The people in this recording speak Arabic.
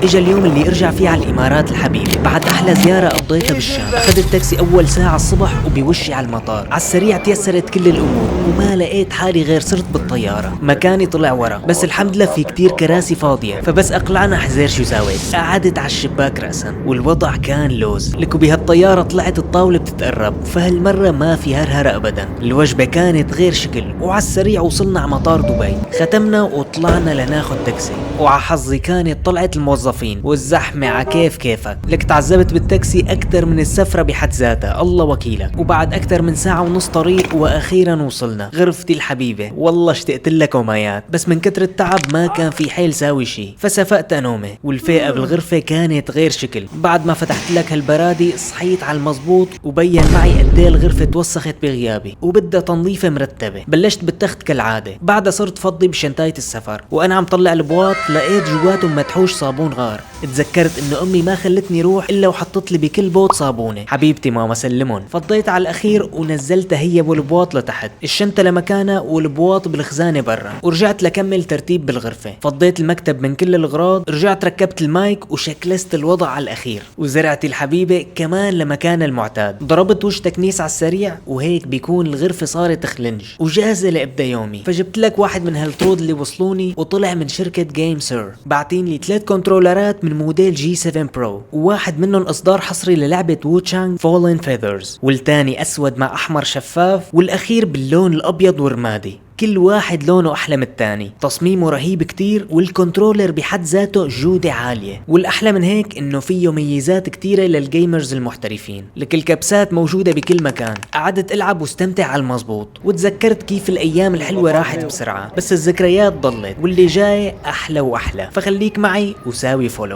اجا اليوم اللي ارجع فيه على الامارات الحبيبه بعد احلى زياره قضيتها بالشام. اخذت تاكسي اول ساعه الصبح وبوشي على المطار. على السريع تيسرت كل الامور وما لقيت حالي غير صرت بالطياره. مكاني طلع ورا بس الحمد لله في كتير كراسي فاضيه، فبس اقلعنا حزير شو سويت، قعدت على الشباك راسا والوضع كان لوز. لكو بهالطياره طلعت الطاوله بتتقرب، فهالمره ما في هرهره ابدا. الوجبه كانت غير شكل، وعلى السريع وصلنا على مطار دبي. ختمنا وطلعنا لناخد تاكسي، وع حظي كانت طلعت الموظفين والزحمة ع كيفك. لك تعذبت بالتاكسي أكتر من السفرة بحد ذاتها، الله وكيلك. وبعد أكتر من ساعة ونص طريق وأخيرا وصلنا غرفتي الحبيبة. والله اشتقت لك ومايات، بس من كتر التعب ما كان في حيل ساوي شي، فسفقت نومي. والفيقة بالغرفة كانت غير شكل. بعد ما فتحت لك هالبرادي صحيت على المزبوط، وبين معي قد ايه الغرفة توسخت بغيابي وبدها تنظيفة مرتبة. بلشت بالتخت كالعادة، بعدها صرت فضي بشنطاية السفر، وأنا عم طلع البواط لقيت جواتهم مدحوش صابون غار. تذكرت انه امي ما خلتني روح الا وحطت لي بكل بوط صابونه. حبيبتي ماما سلمون. فضيت على الاخير ونزلتها هي والبواط لتحت، الشنطه لمكانها والبواط بالخزانه برا، ورجعت لكمل ترتيب بالغرفه. فضيت المكتب من كل الاغراض، رجعت ركبت المايك وشكلست الوضع على الاخير، وزرعتي الحبيبه كمان لمكانها المعتاد. ضربت وش تكنيس على السريع، وهيك بيكون الغرفه صارت خلنج وجاهزه لابدا يومي. فجبت لك واحد من هالطرود اللي وصلوني، وطلع من شركه جيم سير. باعتين لي 3 كنترولرات من موديل جي 7 برو، وواحد منهم اصدار حصري للعبة ووتشانغ فولن فيذرز، والتاني اسود مع احمر شفاف، والاخير باللون الابيض والرمادي. كل واحد لونه احلى من التاني، تصميمه رهيب كتير، والكنترولر بحد ذاته جودة عالية. والاحلى من هيك انه فيه ميزات كتيرة للجيمرز المحترفين. لك الكبسات موجودة بكل مكان. قعدت العب واستمتع على المزبوط، وتذكرت كيف الايام الحلوة راحت بسرعة، بس الذكريات ضلت، واللي جاي احلى واحلى. فخليك معي وساوي فولو.